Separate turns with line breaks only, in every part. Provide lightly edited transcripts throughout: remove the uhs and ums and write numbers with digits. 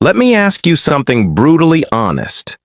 Let me ask you something brutally honest.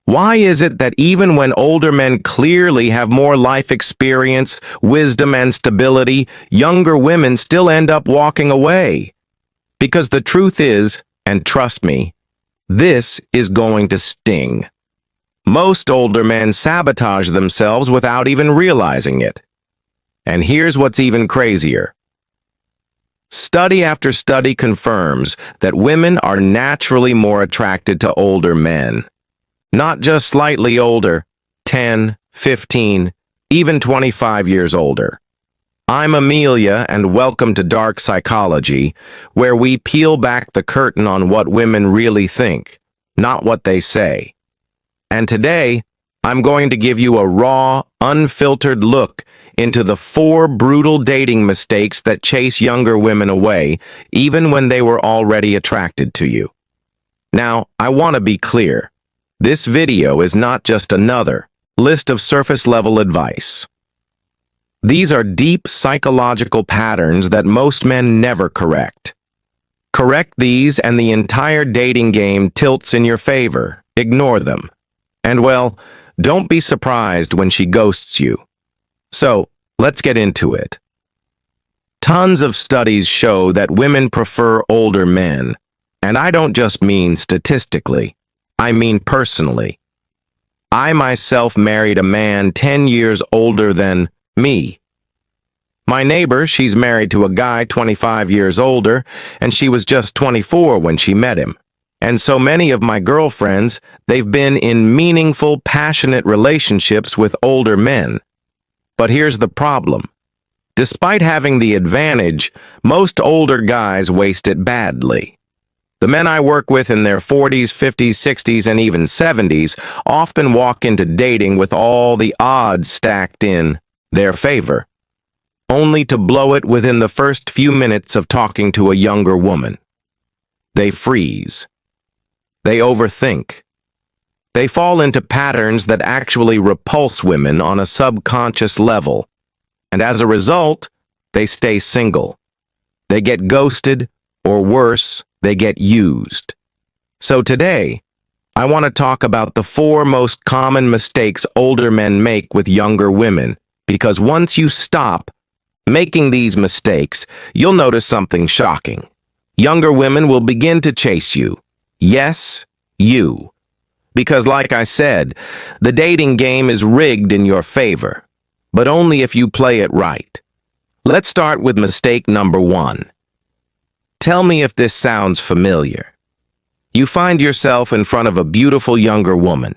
Why is it that even when older men clearly have more life experience, wisdom, and stability, younger women still end up walking away? Because the truth is, and trust me, this is going to sting. Most older men sabotage themselves without even realizing it. And here's what's even crazier. Study after study confirms that women are naturally more attracted to older men. Not just slightly older, 10, 15, even 25 years older. I'm Amelia, and welcome to Dark Psychology, where we peel back the curtain on what women really think, not what they say. And today, I'm going to give you a raw, unfiltered look into the 4 brutal dating mistakes that chase younger women away, even when they were already attracted to you. Now, I want to be clear. This video is not just another list of surface-level advice. These are deep psychological patterns that most men never correct. Correct these and the entire dating game tilts in your favor. Ignore them. And well, don't be surprised when she ghosts you. So, let's get into it. Tons of studies show that women prefer older men, and I don't just mean statistically. I mean personally. I myself married a man 10 years older than me. My neighbor, she's married to a guy 25 years older, and she was just 24 when she met him. And so many of my girlfriends, they've been in meaningful, passionate relationships with older men. But here's the problem. Despite having the advantage, most older guys waste it badly. The men I work with in their 40s, 50s, 60s, and even 70s often walk into dating with all the odds stacked in their favor, only to blow it within the first few minutes of talking to a younger woman. They freeze. They overthink. They fall into patterns that actually repulse women on a subconscious level, and as a result, they stay single. They get ghosted, or worse, they get used. So today, I want to talk about the 4 most common mistakes older men make with younger women, because once you stop making these mistakes, you'll notice something shocking. Younger women will begin to chase you. Yes, you. Because like I said, the dating game is rigged in your favor, but only if you play it right. Let's start with mistake number 1. Tell me if this sounds familiar. You find yourself in front of a beautiful younger woman.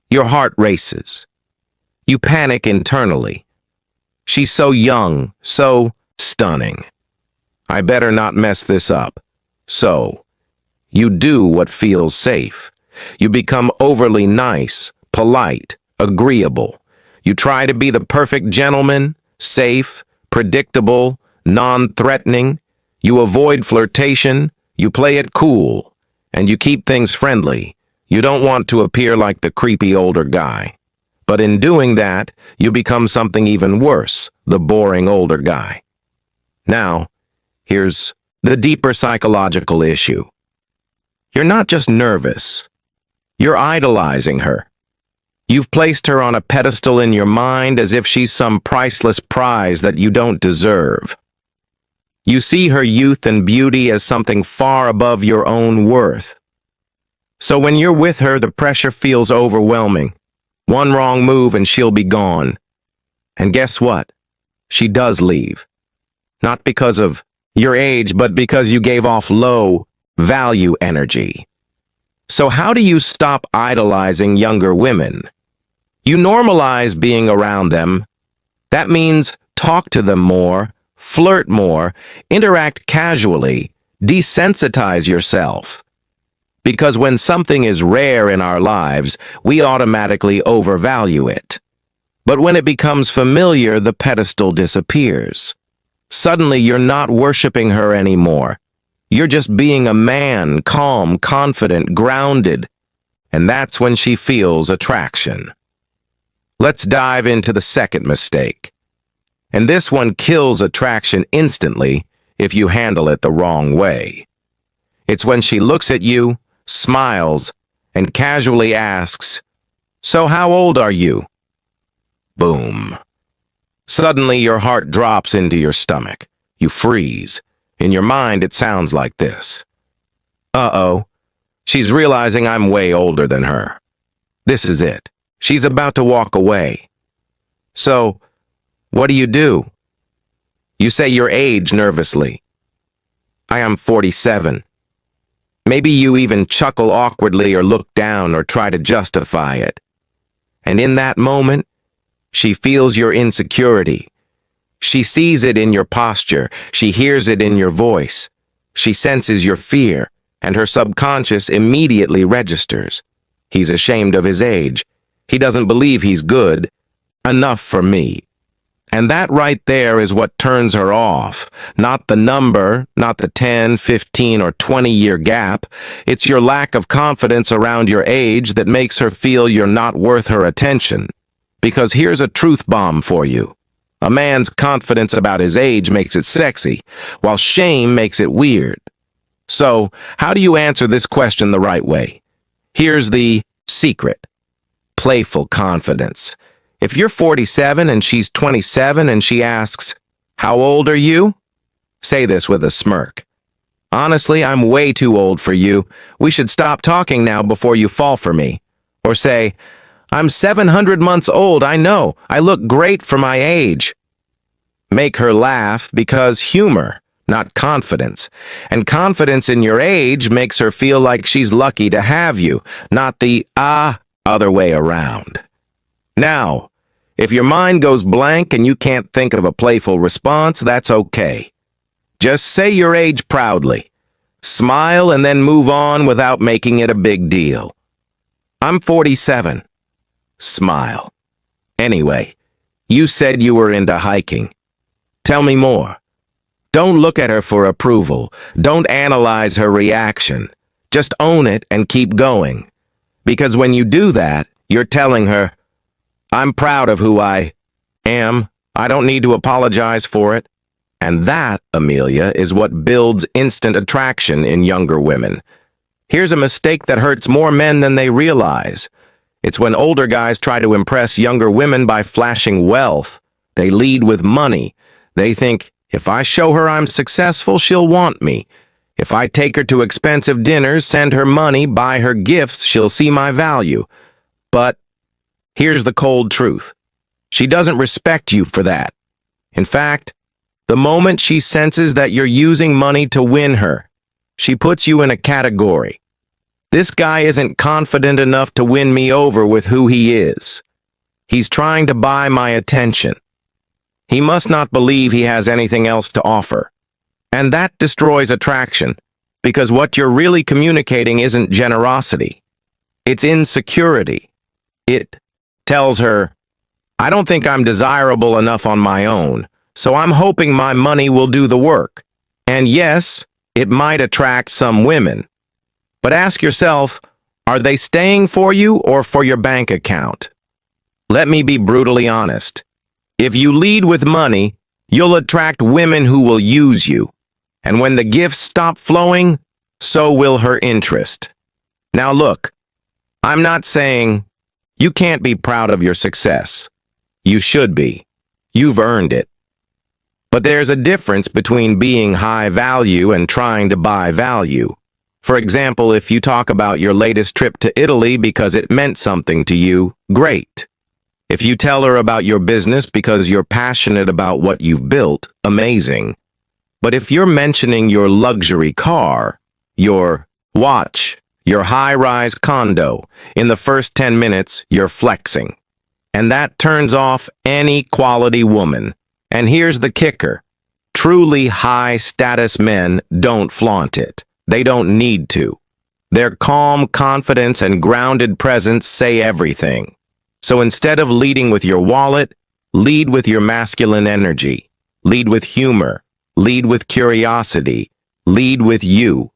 Your heart races. You panic internally. She's so young, so stunning. I better not mess this up. So, you do what feels safe. You become overly nice, polite, agreeable. You try to be the perfect gentleman, safe, predictable, non-threatening. You avoid flirtation, you play it cool, and you keep things friendly. You don't want to appear like the creepy older guy. But in doing that, you become something even worse, the boring older guy. Now, here's the deeper psychological issue. You're not just nervous. You're idolizing her. You've placed her on a pedestal in your mind as if she's some priceless prize that you don't deserve. You see her youth and beauty as something far above your own worth. So when you're with her, the pressure feels overwhelming. One wrong move and she'll be gone. And guess what? She does leave. Not because of your age, but because you gave off low value energy. So how do you stop idolizing younger women? You normalize being around them. That means talk to them more, flirt more, interact casually, desensitize yourself. Because when something is rare in our lives, we automatically overvalue it. But when it becomes familiar, the pedestal disappears. Suddenly, you're not worshiping her anymore. You're just being a man, calm, confident, grounded. And that's when she feels attraction. Let's dive into the second mistake. And this one kills attraction instantly if you handle it the wrong way. It's when she looks at you, smiles, and casually asks, "So how old are you?" Boom. Suddenly your heart drops into your stomach. You freeze. In your mind, it sounds like this. Uh-oh. She's realizing I'm way older than her. This is it. She's about to walk away. So, what do? You say your age nervously. I am 47. Maybe you even chuckle awkwardly or look down or try to justify it. And in that moment, she feels your insecurity. She sees it in your posture. She hears it in your voice. She senses your fear, and her subconscious immediately registers. He's ashamed of his age. He doesn't believe he's good enough for me. And that right there is what turns her off. Not the number, not the 10, 15, or 20-year gap. It's your lack of confidence around your age that makes her feel you're not worth her attention. Because here's a truth bomb for you. A man's confidence about his age makes it sexy, while shame makes it weird. So, how do you answer this question the right way? Here's the secret. Playful confidence. If you're 47 and she's 27 and she asks, "How old are you?" Say this with a smirk. "Honestly, I'm way too old for you. We should stop talking now before you fall for me." Or say, "I'm 700 months old, I know. I look great for my age." Make her laugh because humor, not confidence. And confidence in your age makes her feel like she's lucky to have you, not the other way around. Now, if your mind goes blank and you can't think of a playful response, that's okay. Just say your age proudly. Smile and then move on without making it a big deal. I'm 47. Smile. Anyway, you said you were into hiking. Tell me more. Don't look at her for approval. Don't analyze her reaction. Just own it and keep going. Because when you do that, you're telling her, "I'm proud of who I am. I don't need to apologize for it." And that, Amelia, is what builds instant attraction in younger women. Here's a mistake that hurts more men than they realize. It's when older guys try to impress younger women by flashing wealth. They lead with money. They think, if I show her I'm successful, she'll want me. If I take her to expensive dinners, send her money, buy her gifts, she'll see my value. But here's the cold truth. She doesn't respect you for that. In fact, the moment she senses that you're using money to win her, she puts you in a category. This guy isn't confident enough to win me over with who he is. He's trying to buy my attention. He must not believe he has anything else to offer. And that destroys attraction, because what you're really communicating isn't generosity. It's insecurity. It tells her, "I don't think I'm desirable enough on my own, so I'm hoping my money will do the work." And yes, it might attract some women. But ask yourself, are they staying for you or for your bank account? Let me be brutally honest. If you lead with money, you'll attract women who will use you. And when the gifts stop flowing, so will her interest. Now look, I'm not saying you can't be proud of your success. You should be. You've earned it. But there's a difference between being high value and trying to buy value. For example, if you talk about your latest trip to Italy because it meant something to you, great. If you tell her about your business because you're passionate about what you've built, amazing. But if you're mentioning your luxury car, your watch, your high-rise condo, in the first 10 minutes, you're flexing. And that turns off any quality woman. And here's the kicker. Truly high-status men don't flaunt it. They don't need to. Their calm confidence and grounded presence say everything. So instead of leading with your wallet, lead with your masculine energy. Lead with humor. Lead with curiosity. Lead with you.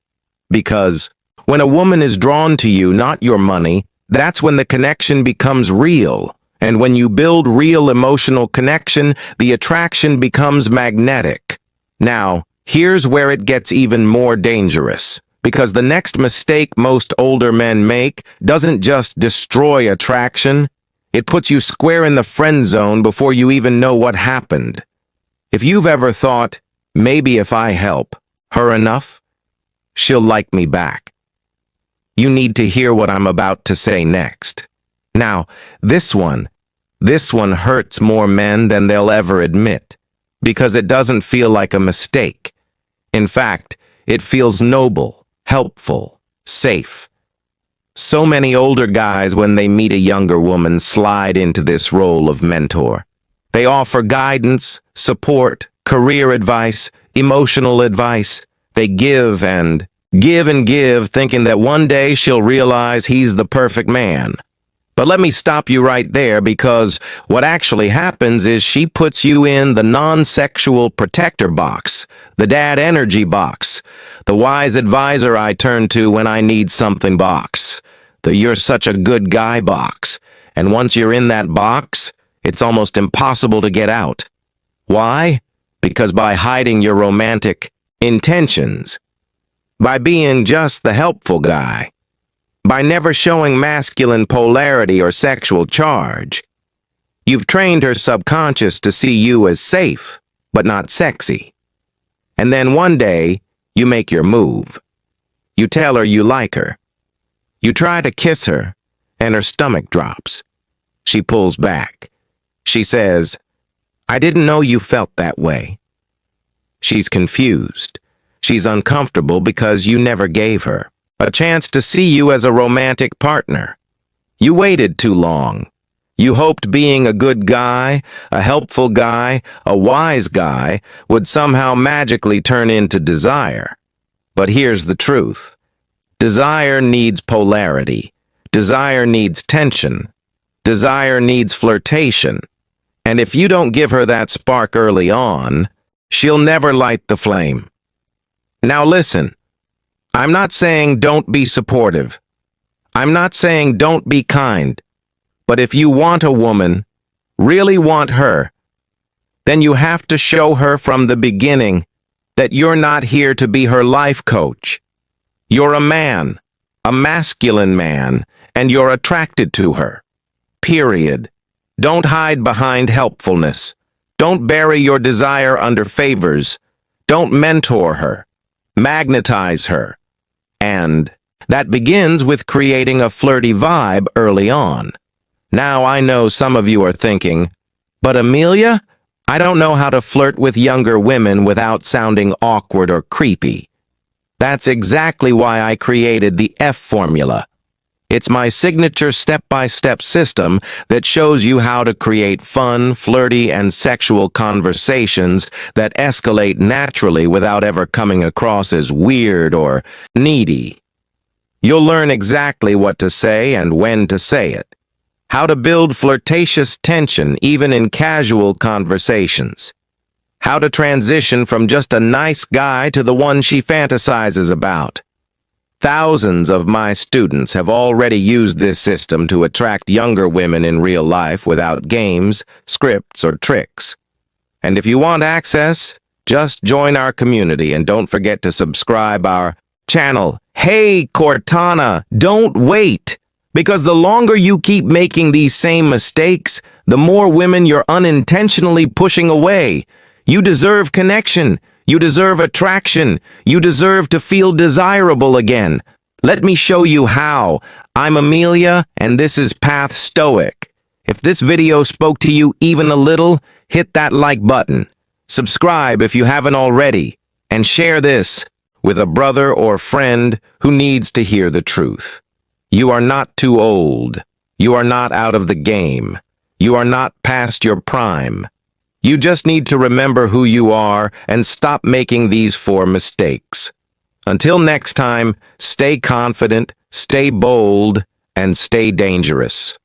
Because when a woman is drawn to you, not your money, that's when the connection becomes real. And when you build real emotional connection, the attraction becomes magnetic. Now, here's where it gets even more dangerous. Because the next mistake most older men make doesn't just destroy attraction, it puts you square in the friend zone before you even know what happened. If you've ever thought, maybe if I help her enough, she'll like me back, you need to hear what I'm about to say next. Now, this one hurts more men than they'll ever admit, because it doesn't feel like a mistake. In fact, it feels noble, helpful, safe. So many older guys, when they meet a younger woman, slide into this role of mentor. They offer guidance, support, career advice, emotional advice. They give and give, thinking that one day she'll realize he's the perfect man. But let me stop you right there, because what actually happens is she puts you in the non-sexual protector box, the dad energy box, the wise advisor I turn to when I need something box, the you're such a good guy box. And once you're in that box, it's almost impossible to get out. Why? Because by hiding your romantic intentions, by being just the helpful guy, by never showing masculine polarity or sexual charge, you've trained her subconscious to see you as safe, but not sexy. And then one day, you make your move. You tell her you like her. You try to kiss her, and her stomach drops. She pulls back. She says, "I didn't know you felt that way." She's confused. She's uncomfortable because you never gave her a chance to see you as a romantic partner. You waited too long. You hoped being a good guy, a helpful guy, a wise guy would somehow magically turn into desire. But here's the truth. Desire needs polarity. Desire needs tension. Desire needs flirtation. And if you don't give her that spark early on, she'll never light the flame. Now listen. I'm not saying don't be supportive. I'm not saying don't be kind. But if you want a woman, really want her, then you have to show her from the beginning that you're not here to be her life coach. You're a man, a masculine man, and you're attracted to her. Period. Don't hide behind helpfulness. Don't bury your desire under favors. Don't mentor her. Magnetize her. And that begins with creating a flirty vibe early on. Now I know some of you are thinking, but Amelia, I don't know how to flirt with younger women without sounding awkward or creepy. That's exactly why I created the F formula. It's my signature step-by-step system that shows you how to create fun, flirty, and sexual conversations that escalate naturally without ever coming across as weird or needy. You'll learn exactly what to say and when to say it. How to build flirtatious tension even in casual conversations. How to transition from just a nice guy to the one she fantasizes about. Thousands of my students have already used this system to attract younger women in real life without games, scripts, or tricks. And if you want access, just join our community and don't forget to subscribe our channel. Hey, Cortana, don't wait! Because the longer you keep making these same mistakes, the more women you're unintentionally pushing away. You deserve connection. You deserve attraction. You deserve to feel desirable again. Let me show you how. I'm Amelia, and this is Path Stoic. If this video spoke to you even a little, hit that like button. Subscribe if you haven't already, and share this with a brother or friend who needs to hear the truth. You are not too old. You are not out of the game. You are not past your prime. You just need to remember who you are and stop making these 4 mistakes. Until next time, stay confident, stay bold, and stay dangerous.